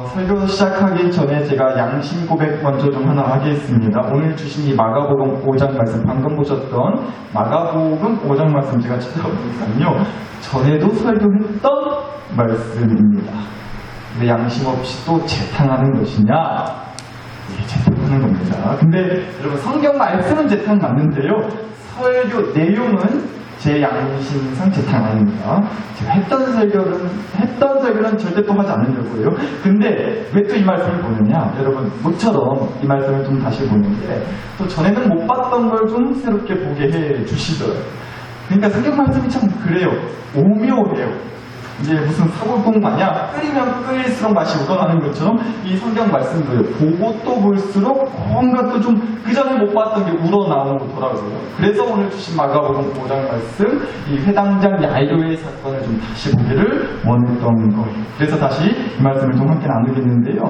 설교 시작하기 전에 제가 양심 고백 먼저 좀 하나 하겠습니다. 오늘 주신 이 마가복음 5장 말씀, 방금 보셨던 마가복음 5장 말씀 제가 찾아보니까요, 전에도 설교했던 말씀입니다. 근데 양심 없이 또 재탕하는 것이냐? 이게 재탕하는 겁니다. 근데 여러분, 성경 말씀은 재탕 맞는데요, 설교 내용은 제 양심상 재탕 아닙니다. 제가 했던 설교는 절대 또 하지 않으려고요. 근데 왜 또 이 말씀을 보느냐? 여러분, 모처럼 이 말씀을 좀 다시 보는데, 또 전에는 못 봤던 걸 좀 새롭게 보게 해 주시더라고요. 그러니까 성경 말씀이 참 그래요. 오묘해요. 이제 무슨 사골국 마냥 끓이면 끓일수록 맛이 우러나는 것처럼 이 성경 말씀도요, 보고 또 볼수록 뭔가 또 좀 그전에 못 봤던 게 우러나오더라고요. 그래서 오늘 주신 마가복음 5장 말씀, 이 회당장 야이로의 사건을 좀 다시 보기를 원했던 거예요. 그래서 다시 이 말씀을 좀 함께 나누겠는데요,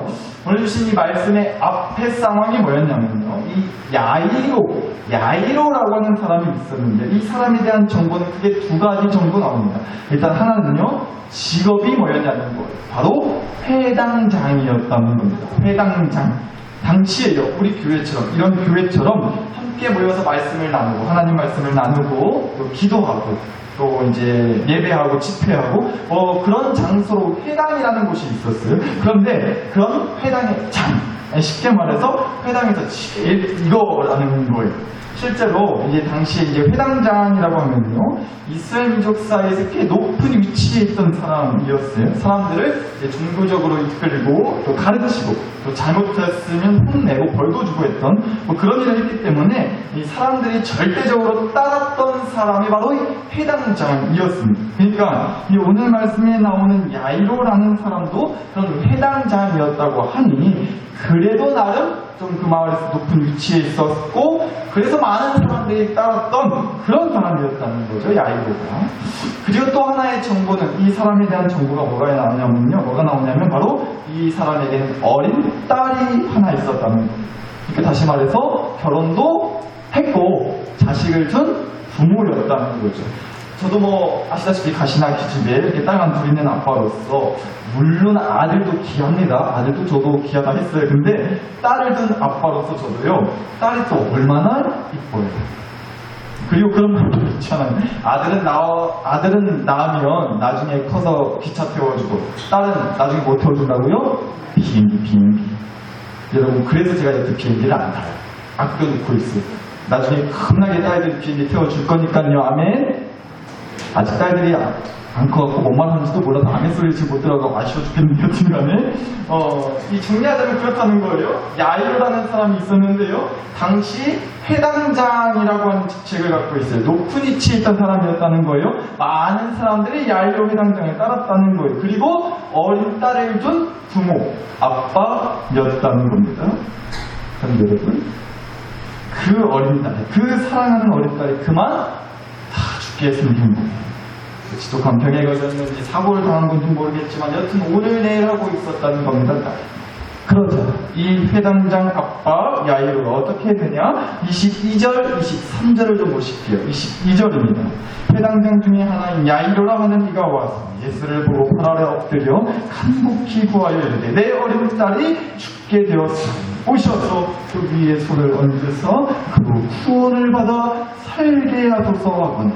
오늘 주신 이 말씀의 앞에 상황이 뭐였냐면요, 이 야이로라고 하는 사람이 있었는데, 이 사람에 대한 정보는 크게 두 가지 정보 나옵니다. 일단 하나는요, 직업이 뭐였냐는 거예요. 바로 회당장이었다는 겁니다. 회당장. 당시에요, 우리 교회처럼, 이런 교회처럼 함께 모여서 말씀을 나누고, 하나님 말씀을 나누고, 또 기도하고, 또 이제 예배하고 집회하고, 그런 장소로 회당이라는 곳이 있었어요. 그런데 그런 회당의 장, 쉽게 말해서 회당에서 제일 이거라는 거예요. 실제로 이제 당시에 이제 회당장이라고 하면요, 이스라엘 민족 사이에서 꽤 높은 위치에 있던 사람이었어요. 사람들을 이제 종교적으로 이끌고 또 가르치고, 또 잘못했으면 혼내고 벌도 주고 했던 그런 일을 했기 때문에 이 사람들이 절대적으로 따랐던 사람이 바로 이 회당장이었습니다. 그러니까 이 오늘 말씀에 나오는 야이로라는 사람도 그런 회당장이었다고 하니, 그래도 나름 좀 그 마을에서 높은 위치에 있었고, 그래서 많은 사람들이 따랐던 그런 사람이었다는 거죠, 야이로가. 그리고 또 하나의 정보는, 이 사람에 대한 정보가 뭐가 나오냐면 바로 이 사람에게는 어린 딸이 하나 있었다는 거예요. 그러니까 다시 말해서 결혼도 했고 자식을 둔 부모였다는 거죠. 저도 아시다시피 가시나 기집애 이렇게 딸 한 둘 있는 아빠로서, 물론 아들도 귀합니다. 아들도 저도 귀하다 했어요. 근데 딸을 둔 아빠로서 저도요, 딸이 또 얼마나 이뻐요. 그리고 그런 말도 있잖아요. 아들은 낳으면 나중에 커서 기차 태워주고, 딸은 나중에 뭐 태워준다고요? 비행기. 여러분, 그래서 제가 이렇게 비행기를 안 타요. 아껴놓고 있어요. 나중에 겁나게 딸들이 비행기 태워줄 거니까요. 아멘. 아직 딸들이 안 커갖고 뭔 말 하는지도 몰라서 아멘 소리를 지금 못 들어가고 아쉬워 죽겠는데, 여튼간에 이 정리하자면 그렇다는 거예요. 야이로라는 사람이 있었는데요, 당시 회당장이라고 하는 직책을 갖고 있어요. 높은 위치에 있던 사람이었다는 거예요. 많은 사람들이 야이로 회당장을 따랐다는 거예요. 그리고 어린 딸을 둔 부모, 아빠였다는 겁니다. 그런데 여러분, 그 어린 딸, 그 사랑하는 어린 딸이 그만 다 죽게 생긴 거예요. 지독한 병에 걸렸는지 사고를 당한 건지 모르겠지만 여튼 오늘 내일 하고 있었다는 겁니다. 그러자 이 회당장 아빠 야이로가 어떻게 했느냐, 22절, 23절을 좀 보실게요. 22절입니다. 회당장 중에 하나인 야이로라 하는 이가 와서 예수를 보고 발 아래 엎드려 간곡히 구하여 이르되, 내 어린 딸이 죽게 되었으니 오셔서 그 위에 손을 얹으서 그 구원을 받아 살게 하소서 하거늘.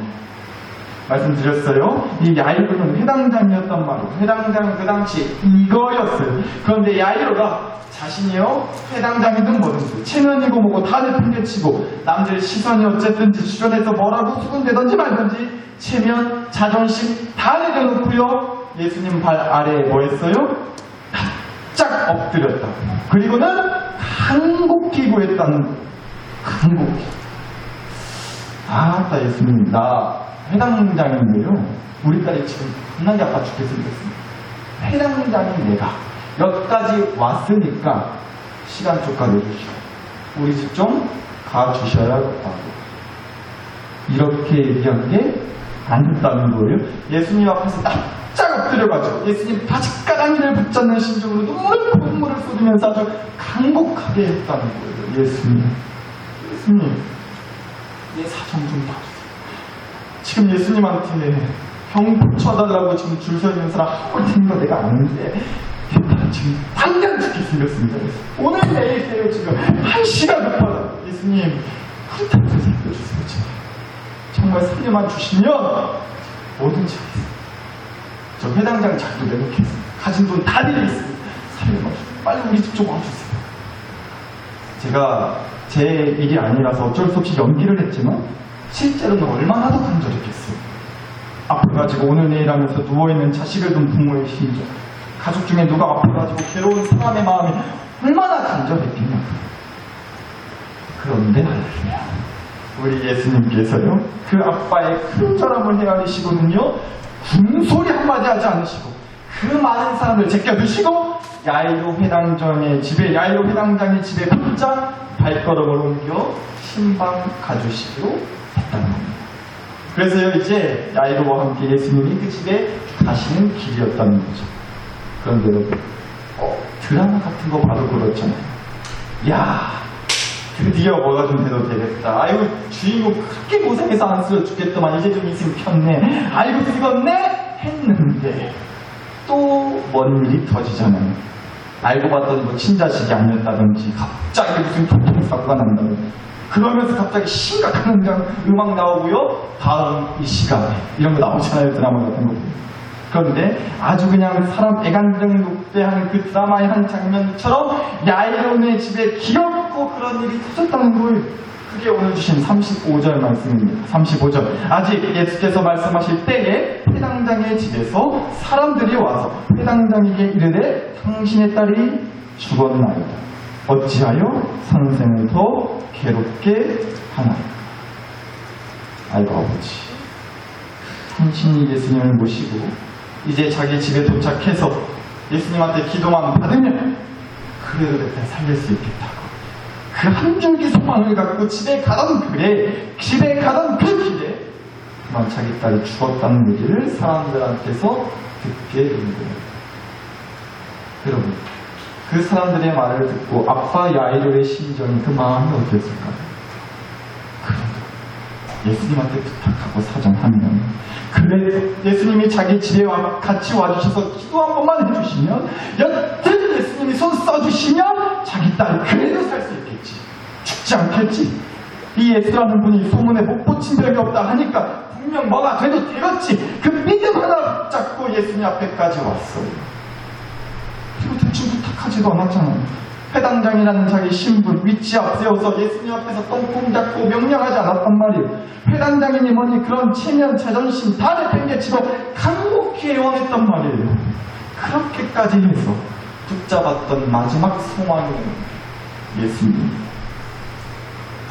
말씀드렸어요. 이 야이로는 회당장이었단 말이에요. 회당장은 그 당시 이거였어요. 그런데 야이로가 자신이요, 회당장이든 뭐든지 체면이고 뭐고 다 내팽개치고, 남들 시선이 어쨌든지 주변에서 뭐라고 수군대든지 말든지 체면, 자존심 다 내려놓고요, 예수님 발 아래에 뭐 했어요? 바짝 엎드렸다. 그리고는 간곡히 구했다는 거예요. 간곡히. 아따, 예수님, 나 회당장인데요, 우리 딸이 지금 겁나게 아파 죽게 생겼습니다. 회당장인 내가 여기까지 왔으니까 시간 조금 내주시오. 우리 집 좀 가주셔야겠다고. 이렇게 얘기한 게 아니었다는 거예요. 예수님 앞에서 납작 엎드려가지고 예수님 바짓가랑이를 붙잡는 심정으로 눈물을 쏟으면서 아주 간곡하게 했다는 거예요. 예수님, 내 사정 좀 봐주세요. 지금 예수님한테 형 고쳐달라고 지금 줄 서 있는 사람 한 번 듣는 거 내가 아는데, 나는 지금 당장 죽게 생겼습니다. 오늘 내일 새요 지금 1시간 급하다. 예수님 그렇다고 살려주세요. 제발. 정말 살려만 주시면 뭐든지 하겠습니다. 저 회당장 잘도 내놓겠습니다. 가진 돈 다 드리겠습니다. 살려만 주세요. 빨리 우리 집 좀 와주세요. 제가 제 일이 아니라서 어쩔 수 없이 연기를 했지만 실제로는 얼마나 더 간절했겠어요. 아파가지고 오늘 내일 하면서 누워있는 자식을 둔 부모의 심정, 가족 중에 누가 아파가지고 괴로운 사람의 마음이 얼마나 간절했겠냐. 그런데 할렐루야, 우리 예수님께서요 그 아빠의 큰절함을 헤아리시거든요. 군소리 한마디 하지 않으시고 그 많은 사람을 제껴두시고 야이로 회당장의 집에 곧장 발걸음을 옮겨 신방 가주시기로 했다는 겁니다. 그래서요 이제 야이로와 함께 예수님이 그 집에 가시는 길이었다는 거죠. 그런데 여러분, 드라마 같은 거 봐도 그렇잖아요. 야, 드디어 뭐가 좀 돼도 되겠다. 아이고 주인공 그렇게 고생해서 안 쓰러 죽겠더만 이제 좀 있으면 편네. 아이고 쓰겄네 했는데 또 뭔 일이 터지잖아요. 알고 봤더니 뭐 친자식이 아니었다든지 갑자기 무슨 교통사고가 난다든지 그러면서 갑자기 심각한 음악 나오고요. 다음 이 시간에 이런 거 나오잖아요. 드라마 같은 거. 그런데 아주 그냥 사람 애간장 녹대하는 그 드라마의 한 장면처럼 야이로의 집에 귀엽고 그런 일이 터졌다는 거예요. 그게 오늘 주신 35절 말씀입니다. 35절. 아직 예수께서 말씀하실 때에 회당장의 집에서 사람들이 와서 회당장에게 이르되 당신의 딸이 죽었나이다. 어찌하여 선생을 더 괴롭게 하나이까. 아이고 아버지, 당신이 예수님을 모시고 이제 자기 집에 도착해서 예수님한테 기도만 받으면 그래도 내 딸 살릴 수 있겠다고 그 한 줄기 소망을 갖고 집에 가던 그 길에 그만 자기 딸이 죽었다는 얘기를 사람들한테서 듣게 된 거예요. 여러분, 그 사람들의 말을 듣고 아빠 야이로의 심정이, 그 마음이 어땠을까요? 그래도 예수님한테 부탁하고 사정하면, 그래 예수님이 자기 집에 같이 와주셔서 기도 한 번만 해주시면, 여튼 예수님이 손 써주시면 자기 딸이 그래도 살 수 있겠지, 죽지 않겠지. 이 예수라는 분이 소문에 못 붙인 적이 없다 하니까 분명 뭐가 돼도 되겠지, 그 믿음 하나 붙잡고 예수님 앞에까지 왔어요. 그리고 대충 부탁하지도 않았잖아요. 회당장이라는 자기 신분, 위치 앞세워서 예수님 앞에서 똥콩 잡고 명령하지 않았단 말이에요. 회당장이니 뭐니 그런 체면, 자존심 다 내팽개치고 간곡히 애원했단 말이에요. 그렇게까지 해서 붙잡았던 마지막 소망이 예수님.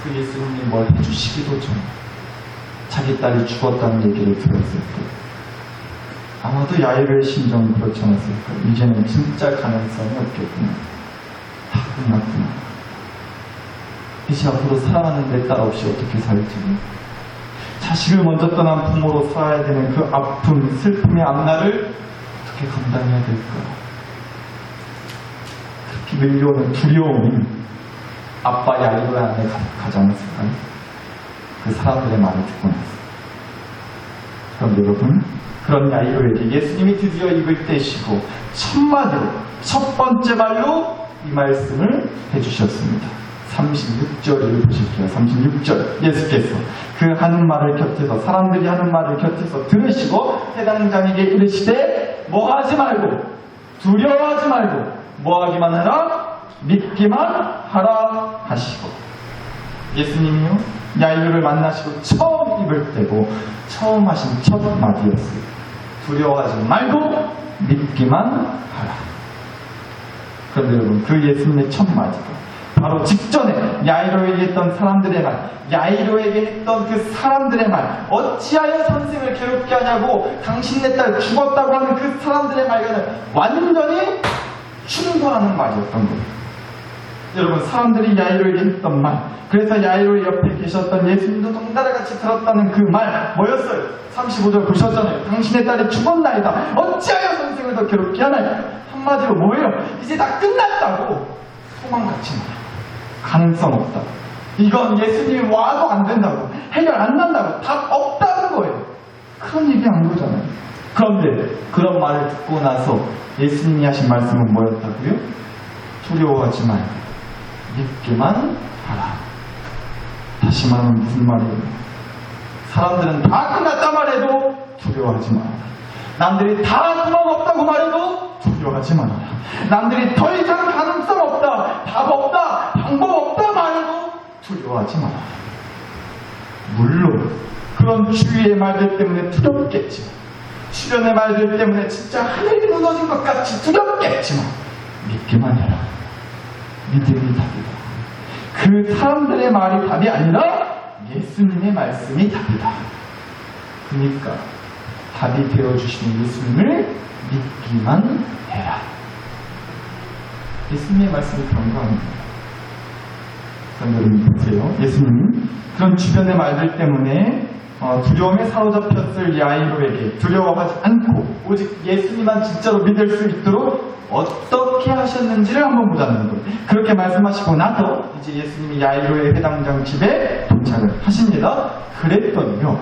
그 예수님이 뭘 해주시기도 전에 자기 딸이 죽었다는 얘기를 들었을 때 아마도 야이로의 심정은 그렇지 않았을까. 이제는 진짜 가능성이 없겠구나. 다 끝났구나. 이제 앞으로 사랑하는 내 딸 없이 어떻게 살지. 자식을 먼저 떠난 부모로 살아야 되는 그 아픔, 슬픔의 앞날을 어떻게 감당해야 될까. 그렇게 밀려오는 두려움이 아빠 야이로의 안에 가지 않았을까요? 그 사람들의 말을 듣고 나서. 그럼 여러분, 그런 야이로에게 예수님이 드디어 입을 떼시고 첫마디로, 첫 번째 말로 이 말씀을 해주셨습니다. 36절을 보실게요. 36절. 예수께서 그 하는 말을 곁에서, 사람들이 하는 말을 곁에서 들으시고 회당장에게 이르시되 뭐하지 말고 두려워하지 말고 뭐하기만 하라, 믿기만 하라 하시고. 예수님이요 야이로를 만나시고 처음 입을 떼고 처음 하신 첫 마디였어요. 두려워하지 말고 믿기만 하라. 그런데 여러분, 그 예수님의 첫 마디가 바로 직전에 야이로에게 했던 사람들의 말, 야이로에게 했던 그 사람들의 말, 어찌하여 선생을 괴롭게 하냐고 당신 내 딸 죽었다고 하는 그 사람들의 말과는 완전히 충돌하는 말이었던 거예요. 여러분, 사람들이 야이로에게 했던 말, 그래서 야이로 옆에 계셨던 예수님도 동달아같이 들었다는 그 말 뭐였어요? 35절 보셨잖아요. 당신의 딸이 죽었나이다. 어찌하여 선생을 더 괴롭게 하나요? 한마디로 뭐예요? 이제 다 끝났다고. 소망같이 말해요. 가능성 없다. 이건 예수님이 와도 안 된다고, 해결 안 난다고, 답 없다는 거예요. 그런 얘기 한 거잖아요. 그런데 그런 말을 듣고 나서 예수님이 하신 말씀은 뭐였다고요? 두려워하지 말고 믿기만 하라. 다시 말하면 무슨 말이에요? 사람들은 다 끝났다 말해도 두려워하지 마라. 남들이 다 구멍 없다고 말해도 두려워하지 마라. 남들이 더 이상 가능성 없다, 답 없다, 방법 없다 말해도 두려워하지 마라. 물론 그런 주위의 말들 때문에 두렵겠지만, 주변의 말들 때문에 진짜 하늘이 무너진 것 같이 두렵겠지만 믿기만 해라. 믿음이 답이다. 그 사람들의 말이 답이 아니라 예수님의 말씀이 답이다. 그러니까 답이 되어주시는 예수님을 믿기만 해라. 예수님의 말씀이 그런 거 아닙니다. 여러분 보세요. 예수님 그런 주변의 말들 때문에 두려움에 사로잡혔을 야이로에게 두려워하지 않고 오직 예수님만 진짜로 믿을 수 있도록 어떻게 하셨는지를 한번 보자는 거예요. 그렇게 말씀하시고 나서 이제 예수님이 야이로의 회당장 집에 도착을 하십니다. 그랬더니요,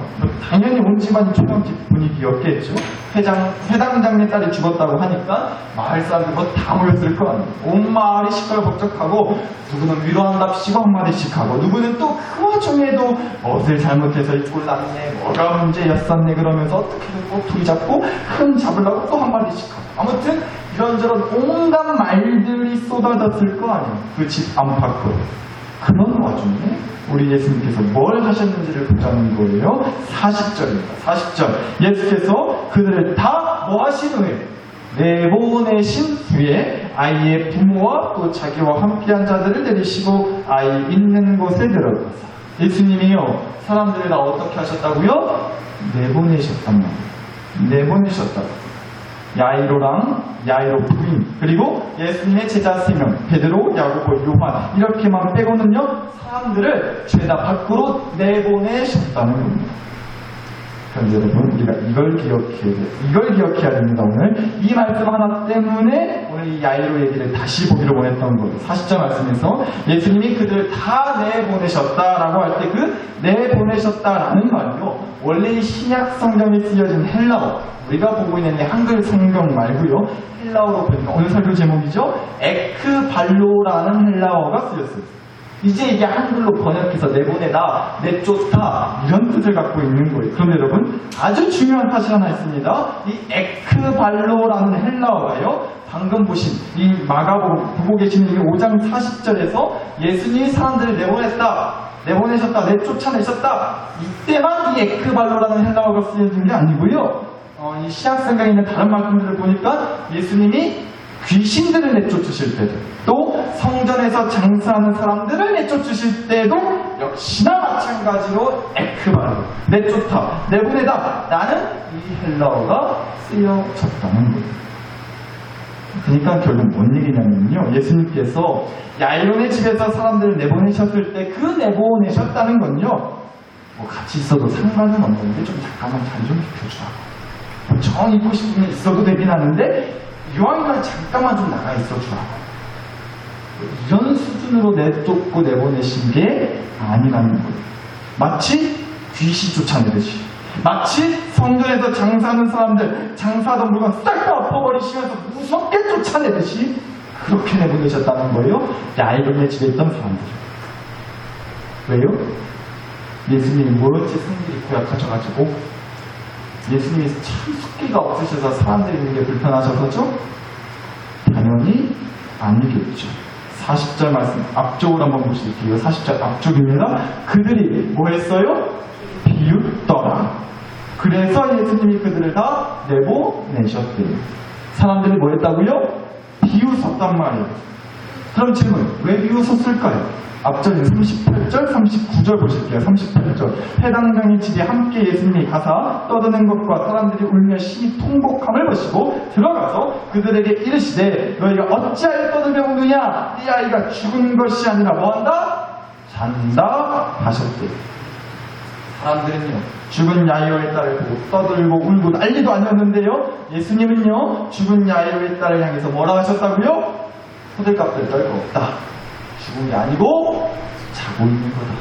당연히 온 집안이 초상집 분위기였겠죠. 회당장의 딸이 죽었다고 하니까 마을 사람들 다 모였을 거 아니에요. 온 마을이 시끌벅적하고 누구는 위로한답시고 한마디씩 하고 누구는 또 그 와중에도 무엇을 잘못해서 이 꼴 났네, 뭐가 문제였었네 그러면서 어떻게든 꼬투리 잡고 흠 잡으려고 또 한마디씩 하고 아무튼 이런저런 온갖 말들이 쏟아졌을 거 아니에요. 그 집 안팎으로. 그런 와중에 우리 예수님께서 뭘 하셨는지를 보자는 거예요. 40절입니다. 40절. 예수께서 그들을 다 뭐 하신 후에 내보내신 후에 아이의 부모와 또 자기와 함께한 자들을 데리시고 아이 있는 곳에 들어가서 예수님이요 사람들을 다 어떻게 하셨다고요? 내보내셨단 말이에요. 내보내셨다고. 야이로 부인 그리고 예수님의 제자 3명 베드로, 야고보, 요한 이렇게만 빼고는요 사람들을 죄다 밖으로 내보내셨다는 겁니다. 그런데 여러분 우리가 이걸 기억해야 됩니다. 오늘 이 말씀 하나 때문에 오늘 이 야이로 얘기를 다시 보기로 원했던 거예요. 40절 말씀에서 예수님이 그들을 다 내보내셨다라고 할 때 그 내보내셨다라는 말이요 원래 신약 성경에 쓰여진 헬라어 우리가 보고 있는 한글 성경 말고요 헬라어로 보니까 오늘 설교 제목이죠. 에크발로라는 헬라어가 쓰였어요. 이제 이게 한글로 번역해서 내보내다, 내쫓다 이런 뜻을 갖고 있는 거예요. 그런데 여러분 아주 중요한 사실 하나 있습니다. 이 에크발로라는 헬라어가요. 방금 보신 이 마가복음 보고 계시는 이 5장 40절에서 예수님이 사람들을 내보내셨다, 내쫓아내셨다 이때만 이 에크발로라는 헬라어가 쓰여진 게 아니고요. 이 신약성경에 있는 다른 말씀들을 보니까 예수님이 귀신들을 내쫓으실 때도 또 성전에서 장사하는 사람들을 내쫓으실 때도 역시나 마찬가지로 에크발로 내쫓다, 내보내다 라는 이 헬라어가 쓰여졌다는 거예요. 그러니까 결국 뭔 얘기냐면요 예수님께서 야이론의 집에서 사람들을 내보내셨을 때 그 내보내셨다는 건요 뭐 같이 있어도 상관은 없는데 좀 잠깐만 자리 좀 비켜주라고 정 있고 싶으면 있어도 되긴 하는데 이왕이면 잠깐만 좀 나가 있어주라고 이런 수준으로 내쫓고 내보내신 게 아니라는 거예요. 마치 귀신 쫓아내듯이 마치 성전에서 장사하는 사람들 장사하던 물건 싹 다 엎어버리시면서 무섭게 쫓아내듯이 그렇게 내보내셨다는 거예요. 야이론의 집에 있던 사람들. 왜요? 예수님이 뭐였지 성질이 고약하셔가지고 예수님이 참 숙기가 없으셔서 사람들이 있는 게 불편하셔서죠? 당연히 아니겠죠. 40절 말씀 앞쪽으로 한번 보실게요. 40절 앞쪽입니다. 그들이 뭐 했어요? 비웃더라. 그래서 예수님이 그들을 다 내보내셨대요. 사람들이 뭐 했다고요? 비웃었단 말이에요. 그럼 질문, 왜 비웃었을까요? 앞절에 38절, 39절 보실게요. 38절. 회당장의 집에 함께 예수님이 가사 떠드는 것과 사람들이 울며 심히 통곡함을 보시고 들어가서 그들에게 이르시되 너희가 어찌하여 떠들며 우느냐? 이 아이가 죽은 것이 아니라 뭐한다? 잔다 하셨대요. 사람들은요 죽은 야이로의 딸을 보고 떠들고 울고 난리도 아니었는데요 예수님은요 죽은 야이로의 딸을 향해서 뭐라 하셨다고요? 호들갑들 떨거 없다. 죽은 게 아니고 자고 있는 거다.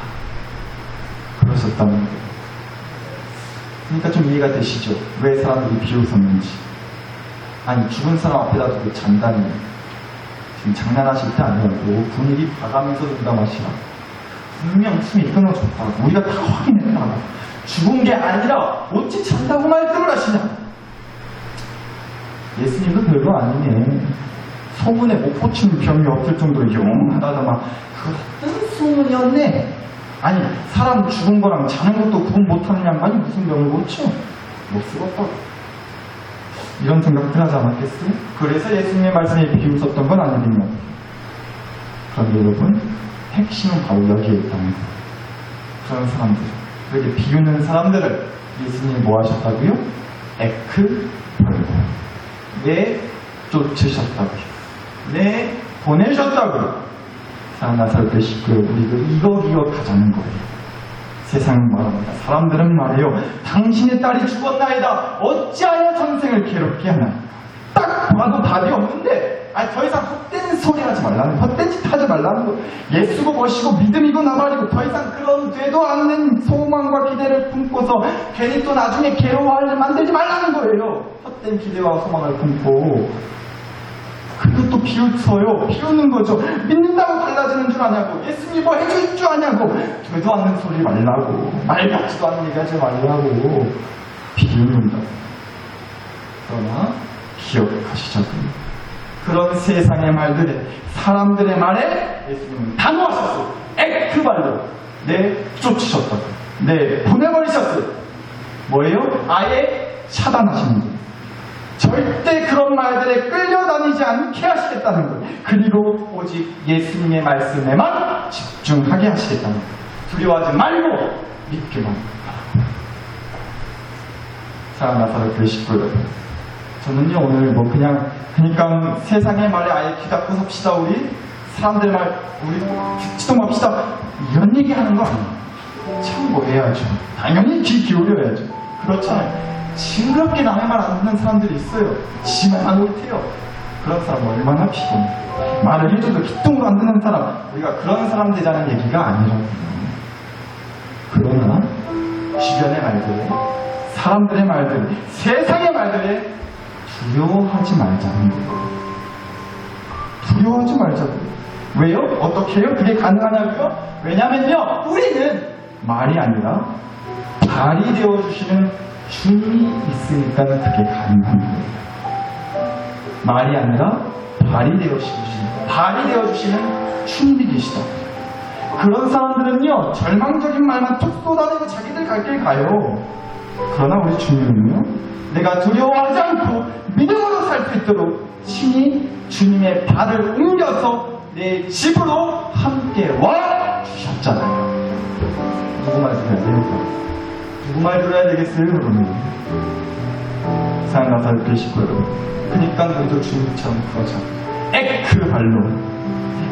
그러셨다는 거예요. 그러니까 좀 이해가 되시죠? 왜 사람들이 비웃었는지. 아니, 죽은 사람 앞에다 두고 잔다니. 지금 장난하실 때 아니라고 분위기 봐가면서 농담하시라. 분명 숨이 끊어졌다고. 우리가 다 확인했다고. 죽은 게 아니라 어찌 잔다고 말씀을 하시냐. 예수님도 별거 아니네. 소문에 못 고치는 병이 없을 정도로 영하다더만 그거 뜬 소문이었네. 아니, 사람 죽은 거랑 자는 것도 구분 못하는 양반이 무슨 병을 고쳐? 못 쓰겠다고. 이런 생각들 하지 않았겠어요? 그래서 예수님의 말씀에 비웃었던 건 아니겠냐. 그런데 여러분, 핵심은 바로 여기에 있다는 거예요. 그런 사람들, 그렇게 비우는 사람들을 예수님이 뭐 하셨다고요? 에크 벌고 내쫓으셨다고요. 보내셨다고요. 자, 나설 때 식구요. 우리도 이거 기억하자는 거예요. 세상은 말합니다. 사람들은 말해요. 당신의 딸이 죽었나이다. 어찌하여 전생을 괴롭게 하나. 딱 봐도 답이 없는데, 더 이상 헛된 소리 하지 말라는, 헛된 짓 하지 말라는 거. 예수고 멋이고 믿음이고 나발이고 더 이상 그런 되도 않는 소망과 기대를 품고서 괜히 또 나중에 괴로워할 일 만들지 말라는 거예요. 헛된 기대와 소망을 품고. 그것도 비웃어요. 비우는 거죠. 믿는다고 달라지는 줄 아냐고. 예수님이 뭐 해줄 줄 아냐고. 되도 않는 소리 말라고. 말 같지도 않은 얘기 하지 말라고. 비웃는다. 그러나 기억하시자고요. 그런 세상의 말들에, 사람들의 말에 예수님은 단호하셨어요. 에크발로 내쫓으셨다고. 보내버리셨어요. 뭐예요? 아예 차단하시는 거예요. 절대 그런 말들에 끌려다니지 않게 하시겠다는 거예요. 그리고 오직 예수님의 말씀에만 집중하게 하시겠다는 거예요. 두려워하지 말고 믿기만 하라고. 사랑하는 나사렛 교회 식구 여러분, 저는요 오늘 그러니까 세상의 말에 아예 귀 닫고 삽시다. 우리 사람들 말 우리 듣지도 맙시다. 이런 얘기 하는 거 아니에요. 참고해야죠. 당연히 귀 기울여야죠. 그렇잖아요. 징그럽게 남의 말 안 듣는 사람들이 있어요. 지만 못해요. 그런 사람 얼마나 피곤해. 말을 해줘도 기똥으로 안 듣는 사람, 우리가 그런 사람 되자는 얘기가 아니라고요. 그러나 주변의 말들에, 사람들의 말들, 세상의 말들에 두려워하지 말자는 거예요. 두려워하지 말자고요. 왜요? 어떻게 해요? 그게 가능하냐고요? 왜냐면요, 우리는 말이 아니라 발이 되어주시는 주님이 있으니까 그게 가능한 거예요. 말이 아니라 발이 되어주시는 주님이 계시다. 그런 사람들은요, 절망적인 말만 툭 쏟아내고 자기들 갈 길 가요. 그러나 우리 주님은요, 내가 두려워하지 않고 믿음으로 살 수 있도록 친히 주님의 발을 옮겨서 내 집으로 함께 와 주셨잖아요. 누구 말 들어야 돼요? 누구 말 들어야 되겠어요, 여러분? 사랑하는 나사렛 교회 식구 여러분, 그러니까 우리도 주님처럼 그러자.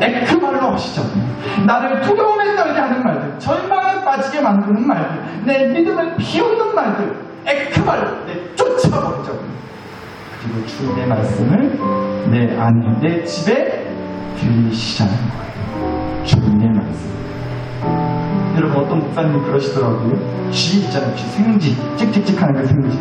에크발로 하시죠. 나를 두려움에 떨게 하는 말들, 절망에 빠지게 만드는 말들, 내 믿음을 비웃는 말들, 에크발로 쫓아버리자고. 그리고 주님의 말씀을 내 안에, 내 집에 들리시자는 거예요. 주님의 말씀. 여러분, 어떤 목사님이 그러시더라고요. 쥐 있잖아요. 쥐, 생쥐, 찍찍찍하는 그 생쥐.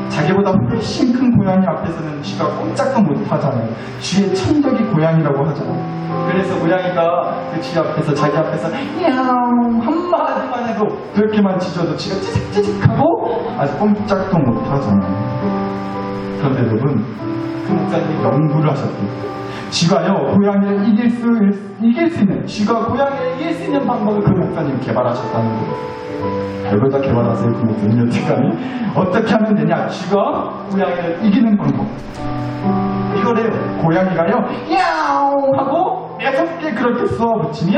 자기보다 훨씬 큰 고양이 앞에서는 쥐가 꼼짝도 못하잖아요. 쥐의 천적이 고양이라고 하잖아요. 그래서 고양이가 그 쥐 앞에서, 자기 앞에서 야옹 한마디만 해도, 그렇게만 짖어도 쥐가 찌직찌직하고 아주 꼼짝도 못하잖아요. 그런데 여러분, 그 목사님이 연구를 하셨대요. 쥐가요, 고양이를 이길 수 있는, 쥐가 고양이를 이길 수 있는 방법을 그 목사님이 개발하셨다는 거예요. 별걸 다 개발하세요, 그 목사님 여태까지. 어떻게 하면 되냐? 쥐가 고양이를 이기는 방법. 이거래요. 고양이가요, 야옹 하고 6개 그렇게 쏘아 붙이면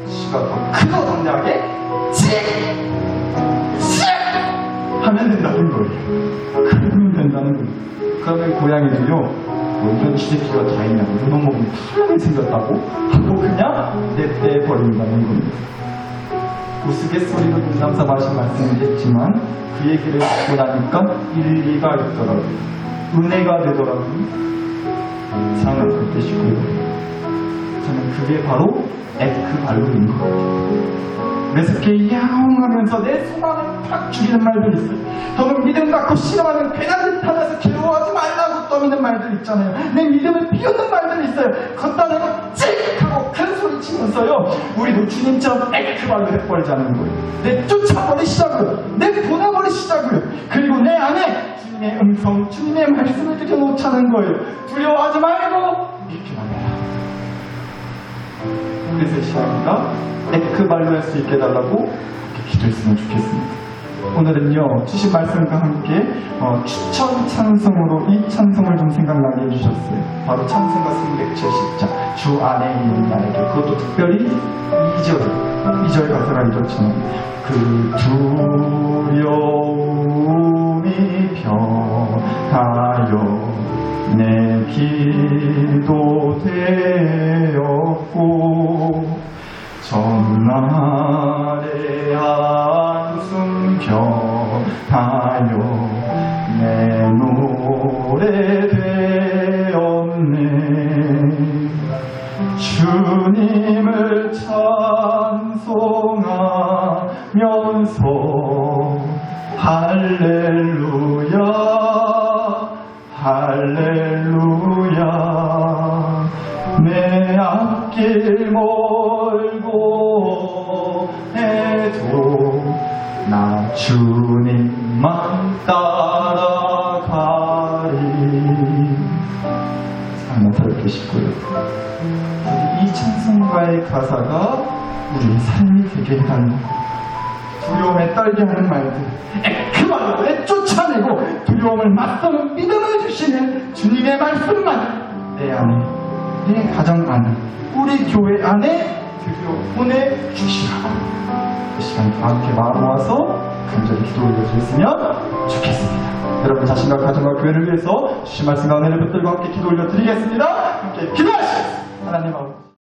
쥐가 더 크고 당당하게 칙 하면 된다는 거예요. 그러면 된다는 거예요. 그러면 고양이도요, 이런 쥐새끼가 다 있냐고, 이런 먹으면 털이 생겼다고 하고 그냥 냅대버린다는 겁니다. 우스갯소리로 농담삼아 하신 말씀을 했지만 그 얘기를 듣고 나니까 일리가 있더라고요. 은혜가 되더라고요. 사랑을 받으시고요. 저는 그게 바로 에크발루인 것 같아요. 그래서 이렇게 야옹하면서 내 소망을 팍 죽이는 말들이 있어요. 더는 믿음 갖고 신앙하는 괜한 듯 하면서 괴로워하지 말라고 떠미는 말들 있잖아요. 내 믿음을 비웃는 말들이 있어요. 걷다 대고 찍 하고 큰 소리 치면서요, 우리도 주님처럼 에크발로 해버리자는 거예요. 내 쫓아버리시자고요. 내 보내버리시자고요. 그리고 내 안에 주님의 음성, 주님의 말씀을 들여놓자는 거예요. 두려워하지 말고 믿기만 해라. 그래서 시작입니다. 에크발로 할 수 있게 해달라고 기도했으면 좋겠습니다. 오늘은요, 주신 말씀과 함께 추천 찬송으로 이 찬송을 좀 생각나게 해주셨어요. 바로 찬송가 370장 주 안에 있는 나에게. 그것도 특별히 2절 가사가 이렇잖아요. 그 두려움이 변하여 내 기도 되었고 전날의 한숨 변하여 내 노래 되었네. 주님을 찬송하면서 할렐루야 할렐루야. 내 앞길 멀고 해도 나 주님만 따라가리. 한번 살고 싶고요. 이 찬송가의 가사가 우리의 삶이 되게 해달라는 거예요. 두려움에 떨게 하는 말들, 에크발로에 쫓아내고 두려움을 맞서는 믿음을 주시는 주님의 말씀만 내 안에, 내 가정 안에, 우리 교회 안에 들여보내 주시라고. 이 시간 다 함께 마음 모아서 간절히 기도 올려주셨으면 좋겠습니다. 여러분 자신과 가정과 교회를 위해서 주신 말씀과 은혜를 붙들고 함께 기도 올려드리겠습니다. 함께 기도하시겠습니다. 하나님 아버지.